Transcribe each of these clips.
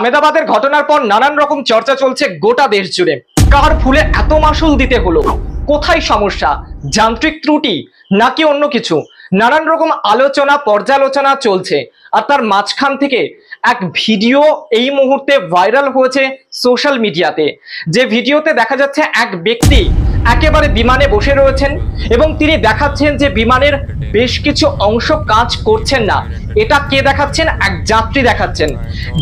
আহমেদাবাদের ঘটনার পর নানান রকম চর্চা চলছে গোটা দেশ জুড়ে। কার ফুলে এত মাসুল দিতে হলো, কোথায় সমস্যা, যান্ত্রিক ত্রুটি নাকি অন্য কিছু, নানান রকম আলোচনা পর্যালোচনা চলছে। আর তার মাঝখান থেকে এক ভিডিও এই মুহূর্তে ভাইরাল হয়েছে সোশ্যাল মিডিয়াতে। যে ভিডিওতে দেখা যাচ্ছে এক ব্যক্তি একেবারে বিমানে বসে রয়েছেন এবং তিনি দেখাচ্ছেন যে বিমানের বেশ কিছু অংশ কাজ করছেন না। এটা কে দেখাচ্ছেন? এক যাত্রী দেখাচ্ছেন,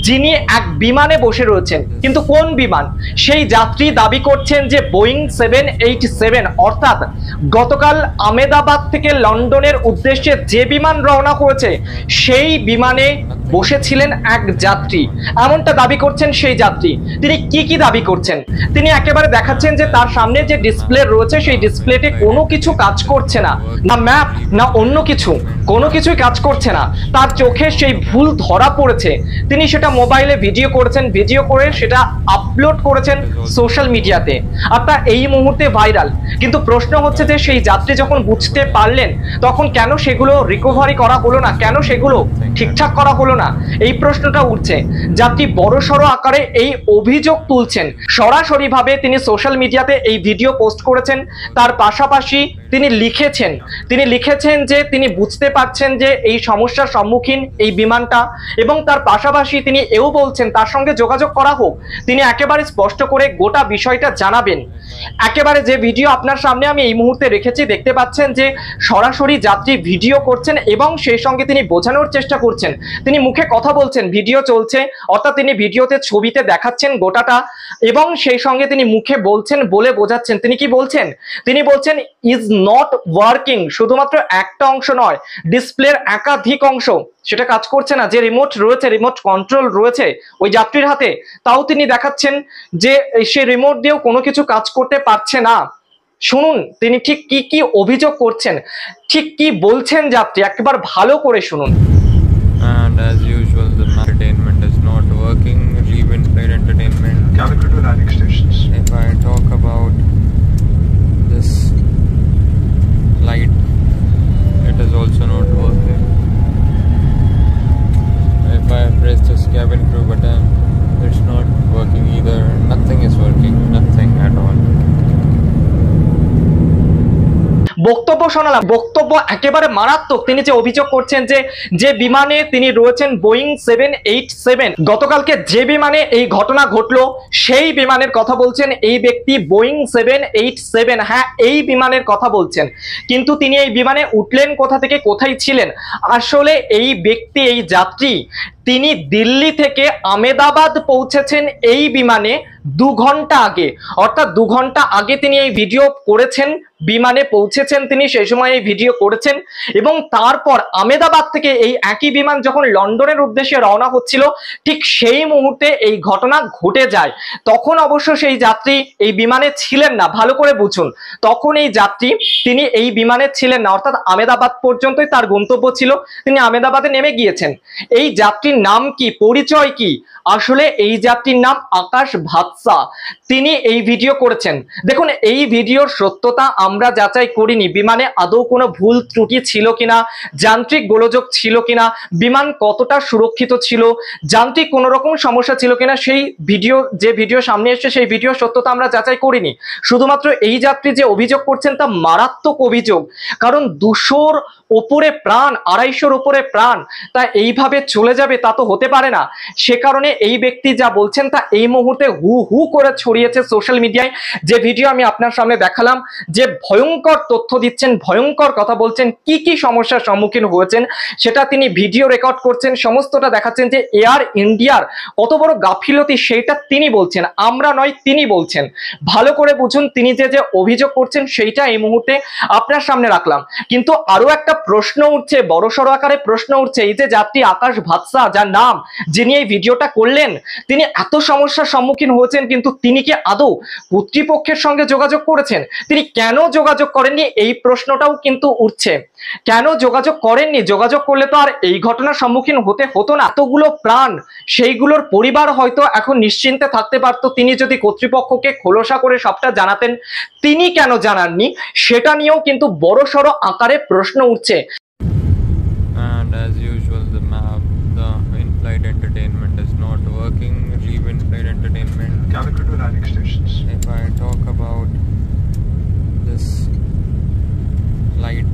যিনি এক বিমানে বসে রয়েছেন। কিন্তু কোন বিমান? সেই যাত্রী দাবি করছেন যে বোয়িং 787, অর্থাৎ গতকাল আহমেদাবাদ থেকে লন্ডনের উদ্দেশ্যে যে বিমান রওনা হয়েছে সেই বিমানে বসেছিলেন এক যাত্রী, এমনটা দাবি করছেন সেই যাত্রী। তিনি কি দাবি করছেন? তিনি একেবারে দেখাচ্ছেন যে তার সামনে যে ডিসপ্লে রয়েছে সেই ডিসপ্লেতে কোনো কিছু কাজ করছে না, না ম্যাপ না অন্য কিছু, কোনো কিছুই কাজ করছে না। তার চোখে সেই ভুল ধরা পড়েছে। তিনি সেটা মোবাইলে ভিডিও করেছেন, ভিডিও করে সেটা আপলোড করেছেন সোশ্যাল মিডিয়াতে, আর তা এই মুহূর্তে ভাইরাল। কিন্তু প্রশ্ন হচ্ছে যে সেই যাত্রী যখন বুঝতে পারলেন তখন কেন সেগুলো রিকভারি করা হলো না, কেন সেগুলো ঠিকঠাক করা হলো না, এই প্রশ্নটা উঠছে। যাত্রী বড়সড় আকারে এই অভিযোগ তুলছেন। সরাসরি ভাবে তিনি সোশ্যাল মিডিয়াতে এই ভিডিও পোস্ট করেছেন। তার পাশাপাশি তিনি লিখেছেন যে তিনি বুঝতে পারছেন যে এই সমস্যার সম্মুখীন এই বিমানটা, এবং তার পাশাপাশি তিনি এও বলছেন তার সঙ্গে যোগাযোগ করা হোক, তিনি একেবারে স্পষ্ট করে গোটা বিষয়টা জানাবেন। একেবারে যে ভিডিও আপনার সামনে আমি এই মুহূর্তে রেখেছি, দেখতে পাচ্ছেন যে সরাসরি যাত্রী ভিডিও করছেন এবং সেই সঙ্গে তিনি বোঝানোর চেষ্টা করছেন। তিনি মুখে কথা বলছেন, ভিডিও চলছে, অর্থাৎ তিনি ভিডিওতে ছবিতে দেখাচ্ছেন গোটাটা এবং সেই সঙ্গে তিনি মুখে বলছেন, বলে বোঝাচ্ছেন। তিনি কি বলছেন? তিনি বলছেন ইজ নট ওয়ার্কিং। শুধুমাত্র একটা অংশ নয়, ডিসপ্লের একাধিক অংশ সেটা কাজ করছে না। যে রিমোট রয়েছে, রিমোট কন্ট্রোল রয়েছে ওই যাত্রীর হাতে, তাও তিনি দেখাচ্ছেন যে সে রিমোট দিয়েও কোনো কিছু কাজ করতে পারছে না। শুনুন তিনি ঠিক কি অভিযোগ করছেন, ঠিক কি বলছেন যাত্রী, একবার ভালো করে শুনুন। And as usual, the entertainment is not working. Leave in-flight entertainment. Calicut to landing stations. If I talk about this light, it is also not working. If I press this cabin crew button, it's not working either. Nothing is working, nothing at all. বক্তব্য শোনালাম, বক্তব্য একেবারে মারাত্মক। তিনি যে অভিযোগ করছেন যে বিমানে তিনি রয়েছেন বোয়িং 787, গতকালকে যে বিমানে এই ঘটনা ঘটলো সেই বিমানের কথা বলছেন এই ব্যক্তি, বোয়িং 787। হ্যাঁ, এই বিমানের কথা বলছেন। কিন্তু তিনি এই বিমানে উঠলেন কোথা থেকে, কোথায় ছিলেন? আসলে এই ব্যক্তি, এই যাত্রী, তিনি দিল্লি থেকে আহমেদাবাদ পৌঁছেছেন এই বিমানে 2 ঘন্টা আগে, অর্থাৎ 2 ঘন্টা আগে তিনি এই ভিডিও করেছেন, বিমানে পৌঁছেছেন তিনি, সেই সময় এই ভিডিও করেছেন। এবং তারপর আহমেদাবাদ থেকে এই একই বিমান যখন লন্ডনের উদ্দেশ্যে রওনা হচ্ছিল ঠিক সেই মুহূর্তে এই ঘটনা ঘটে যায়। তখন অবশ্য সেই যাত্রী এই বিমানে ছিলেন না, ভালো করে বুঝুন। তখন এই যাত্রী তিনি এই বিমানে ছিলেন না, অর্থাৎ আহমেদাবাদ পর্যন্তই তার গন্তব্য ছিল, তিনি আহমেদাবাদে নেমে গিয়েছেন। এই যাত্রীর নাম কি, পরিচয় কি? আসলে এই যাত্রীর নাম আকাশ ভাতসা। তিনি এই ভিডিও করেছেন। দেখুন, এই ভিডিওর সত্যতা আমরা যাচাই করিনি। বিমানে আদৌ কোনো ভুল ত্রুটি ছিল কিনা, যান্ত্রিক গোলযোগ ছিল কিনা, বিমান কতটা সুরক্ষিত ছিল, যান্ত্রিক কোনো রকম সমস্যা ছিল কিনা, সেই ভিডিও, যে ভিডিও সামনে এসেছে সেই ভিডিওর সত্যতা আমরা যাচাই করিনি। শুধুমাত্র এই যাত্রী যে অভিযোগ করছেন তা মারাত্মক অভিযোগ, কারণ 200-র উপরে প্রাণ, 250-র উপরে প্রাণ, তা এইভাবে চলে যাবে তা তো হতে পারে না। সে কারণে এই ব্যক্তি যা বলছেন তা এই মুহূর্তে হু করে ছড়িয়েছে সোশ্যাল মিডিয়ায়। যে ভিডিও আমি আপনার সামনে দেখালাম, যে ভয়ঙ্কর তথ্য দিচ্ছেন, ভয়ঙ্কর কথা বলছেন, কি সমস্যার সম্মুখীন হয়েছেন সেটা তিনি ভিডিও রেকর্ড করছেন, সমস্তটা দেখাচ্ছেন। যে এয়ার ইন্ডিয়ার কত বড় গাফিলতি সেইটা তিনি বলছেন, আমরা নয়, তিনি বলছেন। ভালো করে বুঝুন, তিনি যে অভিযোগ করছেন সেইটা এই মুহূর্তে আপনার সামনে রাখলাম। কিন্তু আরো একটা প্রশ্ন উঠছে, বড়সড় আকারে প্রশ্ন উঠছে। এই যে যাত্রী আকাশ ভাতসা, যার নাম, যিনি এই ভিডিওটা করলেন, তিনি এত সমস্যার সম্মুখীন হয়েছেন, কিন্তু তিনি কি আদৌ কর্তৃপক্ষের সঙ্গে যোগাযোগ করেছেন? তিনি কেন যোগাযোগ করেননি, এই প্রশ্নটাও কিন্তু উঠছে। কেন যোগাযোগ করেননি? যোগাযোগ করলে তো আর এই ঘটনার সম্মুখীন হতো না। এতগুলো প্রাণ, সেইগুলোর পরিবার হয়তো এখন নিশ্চিন্তে থাকতে পারতো, তিনি যদি কর্তৃপক্ষকে খোলসা করে সবটা জানাতেন। তিনি কেন জানাননি সেটা নিয়েও কিন্তু বড়সড় আকারে প্রশ্ন উঠছে। And as usual, the in-flight entertainment is not working. flight entertainment. Cabin crew to landing stations. If I talk about this light,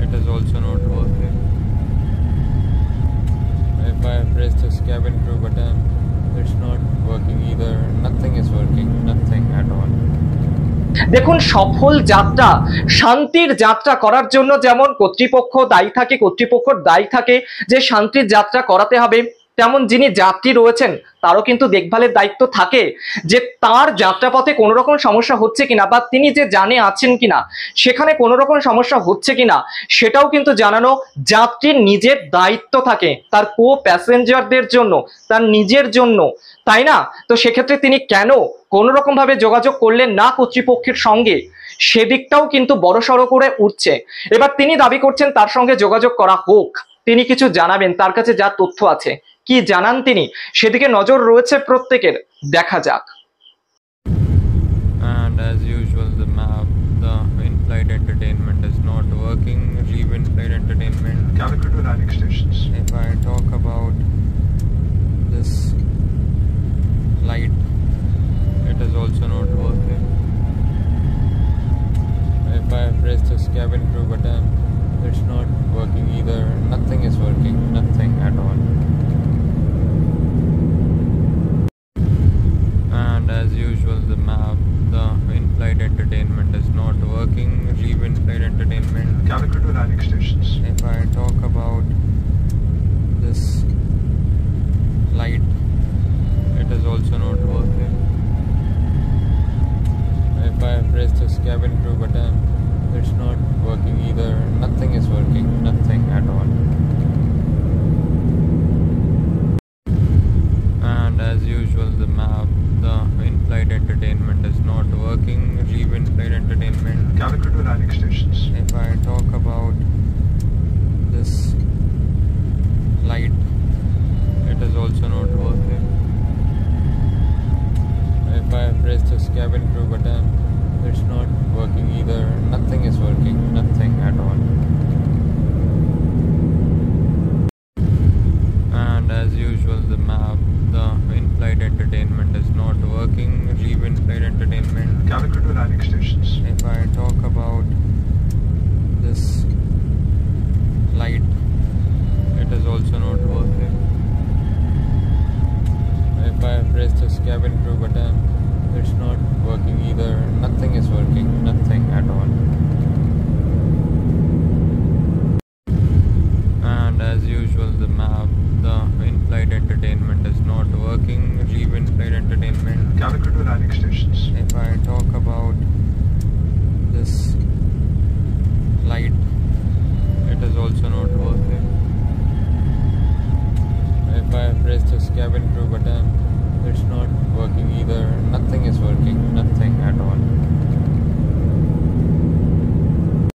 it is also not working. If I press this cabin crew button, it's not working either. Nothing is working, nothing at all. দেখুন, সফল যাত্রা, শান্তির যাত্রা করার জন্য যেমন কর্তৃপক্ষ দায়ী থাকে, কর্তৃপক্ষর দায়ী থাকে যে শান্তির যাত্রা করাতে হবে, তেমন যিনি যাত্রী রয়েছেন তারও কিন্তু দেখভালের দায়িত্ব থাকে যে তার যাত্রাপথে কোনো রকম সমস্যা হচ্ছে কিনা বা তিনি যে জানে আছেন কিনা, সেখানে কোনো রকম সমস্যা হচ্ছে কিনা সেটাও কিন্তু জানানো যাত্রীর নিজের দায়িত্ব থাকে, তার কো প্যাসেঞ্জারদের জন্য, তার নিজের জন্য, তাই না? তো সেক্ষেত্রে তিনি কেন কোনো রকম ভাবে যোগাযোগ করলেন না কর্তৃপক্ষের সঙ্গে, সেদিকটাও কিন্তু বড়সড় করে উঠছে। এবার তিনি দাবি করছেন তার সঙ্গে যোগাযোগ করা হোক, তিনি কিছু জানাবেন, তার কাছে যা তথ্য আছে কি জানান তিনি, সেদিকে নজর রয়েছে প্রত্যেকের, দেখা যাক। And as usual, the map, the in-flight entertainment is not working. Leave in-flight entertainment. Cabin crew to landing stations. If I talk about this light, it is also not working. If I press this cabin crew button, it's not working either. Nothing is working, nothing at all. And as usual, the map, the in-flight entertainment is not working. Leave in-flight entertainment. Cabin crew to landing stations. If I talk about this light, it is also not working. If I press this cabin crew button, it's not working either. Nothing is working, nothing at all. And as usual, the map, the in-flight entertainment is not working. Leave in-flight entertainment. Cabin crew to landing stations. If I talk about this light, it is also not working. If I press this cabin crew button, it's not working either. Nothing is working, nothing at all. And as usual, the map, the in-flight entertainment is not working. Leave in-flight entertainment. Cabin crew to landing stations. If I talk about this light, it is also not working. If I press this cabin crew button, it's not working either. Nothing is working, nothing at all. And as usual, the map, the in-flight entertainment is not working. Leave in-flight entertainment. Cabin crew to landing stations. If I talk about this light, it is also not working. If I press this cabin crew button,